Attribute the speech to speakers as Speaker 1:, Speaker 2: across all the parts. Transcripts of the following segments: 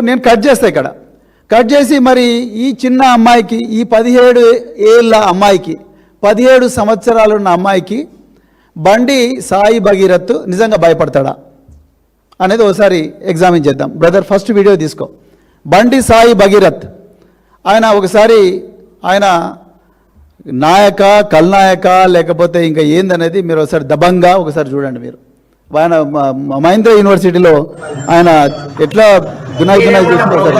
Speaker 1: నేను కట్ చేస్తా ఇక్కడ, కట్ చేసి మరి ఈ చిన్న అమ్మాయికి, ఈ 17 ఏళ్ళ అమ్మాయికి, 17 సంవత్సరాలు ఉన్న అమ్మాయికి బండి సాయి భగీరథ్ నిజంగా భయపడతాడా అనేది ఒకసారి ఎగ్జామిన్ చేద్దాం. బ్రదర్ ఫస్ట్ వీడియో తీసుకో. బండి సాయి భగీరథ్ ఆయన ఒకసారి ఆయన నాయక, కల్నాయక, లేకపోతే ఇంకా ఏందనేది మీరు ఒకసారి దబంగా ఒకసారి చూడండి. మీరు ఆయన మహేంద్ర యూనివర్సిటీలో ఆయన ఎట్లా గునాయి చూసుకుంటారు.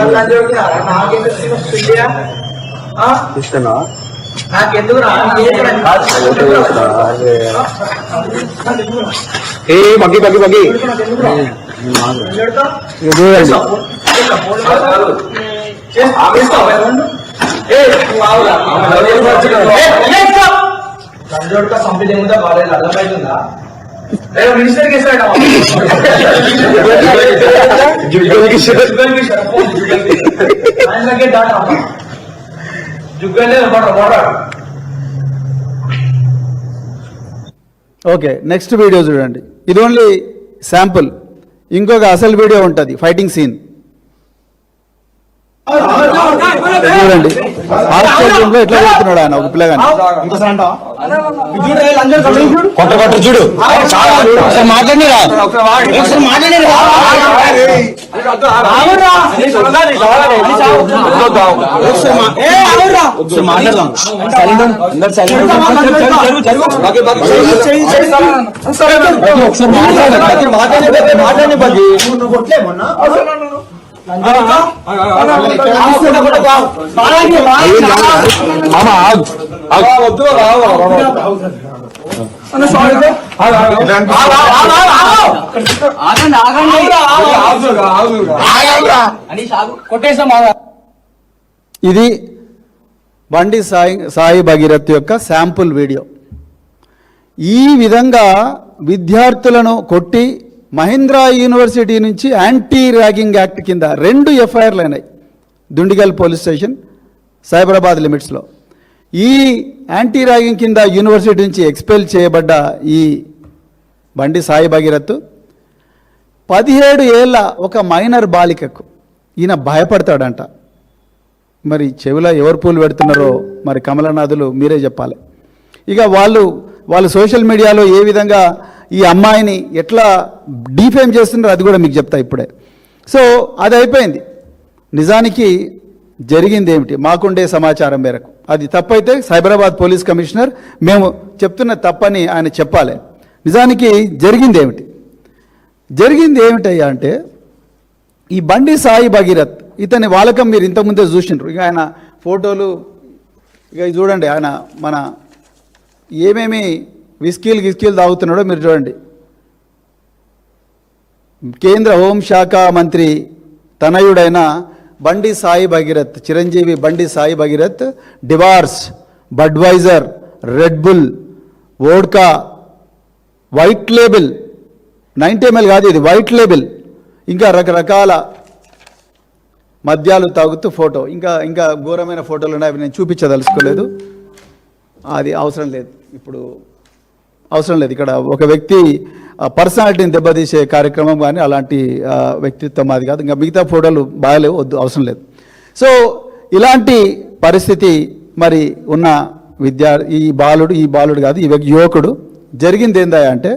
Speaker 2: అర్థమవుతుందా?
Speaker 1: ఓకే, నెక్స్ట్ వీడియో చూడండి. ఇది ఓన్లీ శాంపుల్. ఇంకొక అసలు వీడియో ఉంటుంది, ఫైటింగ్ సీన్ చూడండి. ఆశ్చర్యంలో ఎట్లా చెప్తున్నాడు ఆయన ఒక పిల్లగాని. చూడు మాట్లాడిరా ఇది బండి సాయి భగీరథ్ యొక్క శాంపుల్ వీడియో. ఈ విధంగా విద్యార్థులను కొట్టి మహేంద్ర యూనివర్సిటీ నుంచి యాంటీ ర్యాగింగ్ యాక్ట్ కింద 2 ఎఫ్ఐఆర్లు అయినాయి. దుండిగల్ పోలీస్ స్టేషన్, సైబరాబాద్ లిమిట్స్లో. ఈ యాంటీ ర్యాగింగ్ కింద యూనివర్సిటీ నుంచి ఎక్స్పెల్ చేయబడ్డ ఈ బండి సాయి భగీరథ్ 17 ఏళ్ళ ఒక మైనర్ బాలికకు ఈయన భయపడతాడంట. మరి చెవిలో ఎవరు పూలు పెడుతున్నారో మరి కమలనాథులు మీరే చెప్పాలి. ఇక వాళ్ళు సోషల్ మీడియాలో ఏ విధంగా ఈ అమ్మాయిని ఎట్లా డీఫేమ్ చేస్తున్నారో అది కూడా మీకు చెప్తా ఇప్పుడే. సో అది అయిపోయింది. నిజానికి జరిగింది ఏమిటి మాకుండే సమాచారం మేరకు, అది తప్పైతే సైబరాబాద్ పోలీస్ కమిషనర్ మేము చెప్తున్న తప్పని ఆయన చెప్పాలి. నిజానికి జరిగింది ఏమిటయ్యా అంటే, ఈ బండి సాయి భగీరథ్ ఇతని వాలకం మీరు ఇంతకుముందే చూసిండ్రు. ఇక ఆయన ఫోటోలు ఇక చూడండి. ఆయన మన ఏమేమి విస్కీలు తాగుతున్నాడో మీరు చూడండి. కేంద్ర హోంశాఖ మంత్రి తనయుడైన బండి Sai Bhagirath, Chiranjeevi Bandi Sai Bhagirath Dewar's, Budweiser, Red Bull, vodka, White Label 90 ml కాదు ఇది, వైట్ లేబుల్, ఇంకా రకరకాల మద్యాలు తాగుతూ ఫోటో, ఇంకా ఘోరమైన ఫోటోలు ఉన్నాయి. అవి నేను చూపించదలుచుకోలేదు, అది అవసరం లేదు, ఇప్పుడు అవసరం లేదు. ఇక్కడ ఒక వ్యక్తి పర్సనాలిటీని దెబ్బతీసే కార్యక్రమం కానీ అలాంటి వ్యక్తిత్వం అది కాదు. ఇంకా మిగతా ఫోటోలు బాగాలేవు, వద్దు, అవసరం లేదు. సో ఇలాంటి పరిస్థితి మరి ఉన్న ఈ బాలుడు కాదు, ఈ యువకుడు జరిగింది ఏందా అంటే,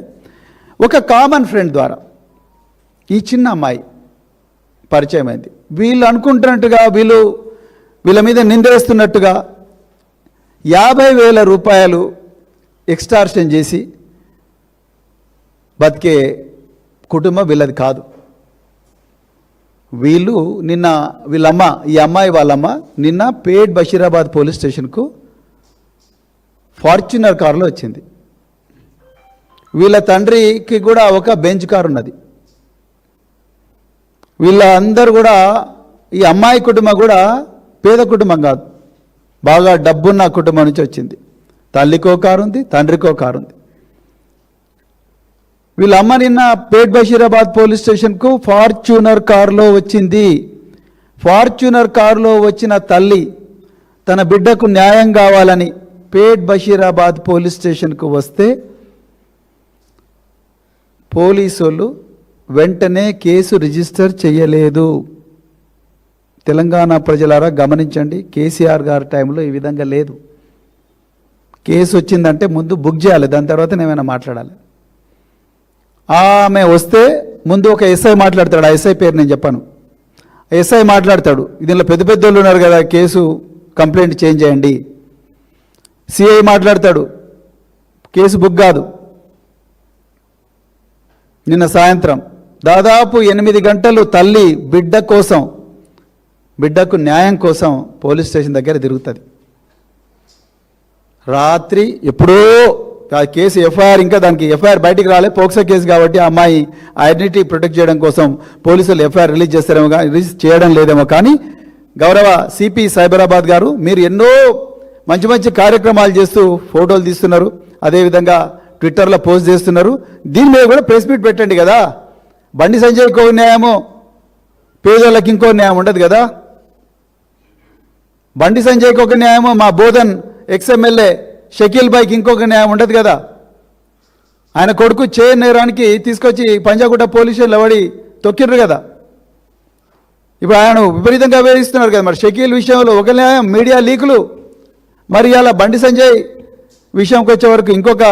Speaker 1: ఒక కామన్ ఫ్రెండ్ ద్వారా ఈ చిన్న అమ్మాయి పరిచయం అయింది. వీళ్ళు అనుకుంటున్నట్టుగా, వీళ్ళ మీద నిందేస్తున్నట్టుగా 50,000 రూపాయలు ఎక్స్టార్షన్ చేసి బతికే కుటుంబం వీళ్ళది కాదు. ఈ అమ్మాయి వాళ్ళమ్మ నిన్న పేట్ బషీరాబాద్ పోలీస్ స్టేషన్కు ఫార్చునర్ కారులో వచ్చింది. వీళ్ళ తండ్రికి కూడా ఒక బెంచ్ కారు ఉన్నది. వీళ్ళందరూ కూడా, ఈ అమ్మాయి కుటుంబం కూడా పేద కుటుంబం కాదు, బాగా డబ్బున్న కుటుంబం నుంచి వచ్చింది. తల్లికో కారు ఉంది, తండ్రికో కారు ఉంది. వీళ్ళ అమ్మ నిన్న పేట్ బషీరాబాద్ పోలీస్ స్టేషన్కు ఫార్చునర్ కారులో వచ్చింది. ఫార్చునర్ కారులో వచ్చిన తల్లి తన బిడ్డకు న్యాయం కావాలని పేట్ బషీరాబాద్ పోలీస్ స్టేషన్కు వస్తే పోలీసులు వెంటనే కేసు రిజిస్టర్ చేయలేదు. తెలంగాణ ప్రజలారా గమనించండి, కేసీఆర్ గారి టైంలో ఈ విధంగా లేదు. కేసు వచ్చిందంటే ముందు బుక్ చేయాలి, దాని తర్వాత ఏమైనా మాట్లాడాలి. ఆమె వస్తే ముందు ఒక ఎస్ఐ మాట్లాడతాడు, ఆ ఎస్ఐ పేరు నేను చెప్పాను. ఎస్ఐ మాట్లాడతాడు, దీనిలో పెద్ద పెద్ద వాళ్ళు ఉన్నారు కదా, కేసు కంప్లైంట్ చేంజ్ చేయండి. సిఐ మాట్లాడతాడు, కేసు బుక్ కాదు. నిన్న సాయంత్రం దాదాపు 8 గంటలు తల్లి బిడ్డ కోసం, బిడ్డకు న్యాయం కోసం పోలీస్ స్టేషన్ దగ్గర తిరుగుతుంది. రాత్రి ఎప్పుడో ఆ కేసు ఎఫ్ఐఆర్, ఇంకా దానికి ఎఫ్ఐఆర్ బయటికి రాలే, పోక్సో కేసు కాబట్టి ఆ అమ్మాయి ఐడెంటిటీ ప్రొటెక్ట్ చేయడం కోసం పోలీసులు ఎఫ్ఐఆర్ రిలీజ్ చేస్తారేమో, రిలీజ్ చేయడం లేదేమో. కానీ గౌరవ సిపి సైబరాబాద్ గారు, మీరు ఎన్నో మంచి మంచి కార్యక్రమాలు చేస్తూ ఫోటోలు తీస్తున్నారు, అదేవిధంగా ట్విట్టర్లో పోస్ట్ చేస్తున్నారు. దీని మీద కూడా ప్రెస్ మీట్ పెట్టండి కదా. బండి సంజయ్కి ఒక న్యాయమో, పేదోళ్ళకి ఇంకో న్యాయం ఉండదు కదా. బండి సంజయ్కి ఒక న్యాయమో, మా బోధన్ ఎక్స్ఎమ్మెల్యే షకీల్ బాయ్కి ఇంకొక న్యాయం ఉండదు కదా. ఆయన కొడుకు నేరానికి తీసుకొచ్చి పంజాగుట్ట పోలీస్ స్టేషన్లో పడి తొక్కిర్రు కదా. ఇప్పుడు ఆయన విపరీతంగా వేధిస్తున్నారు కదా. మరి షకీల్ విషయంలో ఒక న్యాయం, మీడియా లీకులు. మరి అలా బండి సంజయ్ విషయంకి వచ్చే వరకు ఇంకొక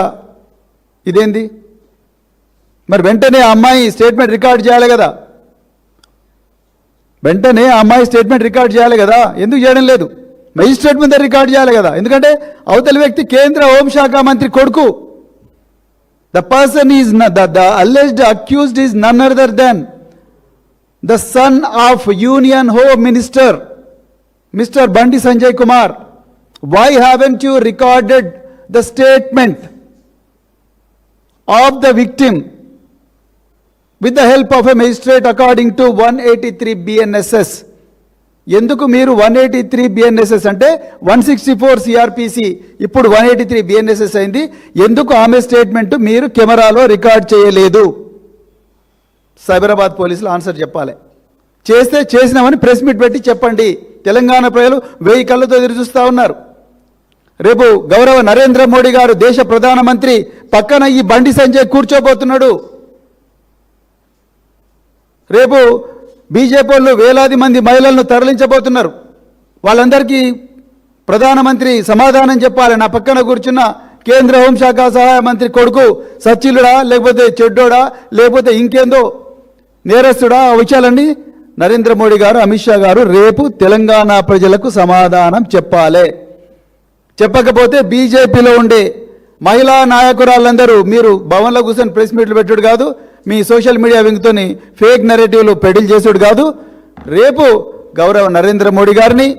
Speaker 1: ఇదేంది? మరి వెంటనే ఆ అమ్మాయి స్టేట్మెంట్ రికార్డ్ చేయాలి కదా. వెంటనే ఆ అమ్మాయి స్టేట్మెంట్ రికార్డ్ చేయాలి కదా. ఎందుకు చేయడం లేదు? మెజిస్ట్రేట్ మీద రికార్డ్ చేయాలి కదా. ఎందుకంటే అవతలి వ్యక్తి కేంద్ర హోంశాఖ మంత్రి కొడుకు. The person is the alleged accused is none other than the son of union home minister mister Bandi Sanjay Kumar. Why haven't you recorded the statement of the victim with the help of a magistrate according to 183 BNSS? ఎందుకు మీరు 183 BNSS అంటే 164 CRPC ఇప్పుడు 183 BNSS అయింది. ఎందుకు ఆమె statement మీరు కెమెరాలో record చేయలేదు? సైబరాబాద్ పోలీసులు ఆన్సర్ చెప్పాలి. చేస్తే చేసినామని ప్రెస్ మీట్ పెట్టి చెప్పండి. తెలంగాణ ప్రజలు 1000 కళ్ళతో ఎదురు చూస్తూ ఉన్నారు. రేపు గౌరవ నరేంద్ర మోడీ గారు దేశ ప్రధానమంత్రి పక్కన ఈ బండి సంజయ్ కూర్చోబోతున్నాడు. రేపు బీజేపీ వాళ్ళు వేలాది మంది మహిళలను తరలించబోతున్నారు. వాళ్ళందరికీ ప్రధానమంత్రి సమాధానం చెప్పాలి. నా పక్కన కూర్చున్న కేంద్ర హోంశాఖ సహాయ మంత్రి కొడుకు సచ్చిలుడా, లేకపోతే చెడ్డోడా, లేకపోతే ఇంకేందో నేరస్తుడా, ఆ విషయాలన్నీ నరేంద్ర మోడీ గారు, అమిత్ షా గారు రేపు తెలంగాణ ప్రజలకు సమాధానం చెప్పాలి. చెప్పకపోతే బీజేపీలో ఉండే మహిళా నాయకురాళ్ళందరూ మీరు భవన్లో కూర్చొని ప్రెస్ మీట్లు పెట్టుడు కాదు, మీ సోషల్ మీడియా వింగ్తోని ఫేక్ నెరేటివ్లు పెడిల్ చేసుడు కాదు. రేపు గౌరవ నరేంద్ర మోడీ గారిని,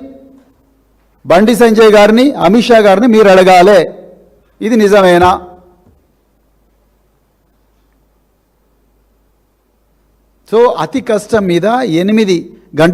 Speaker 1: బండి సంజయ్ గారిని, అమిత్ షా గారిని మీరు అడగాలి, ఇది నిజమేనా? సో అతి కష్టం మీద 8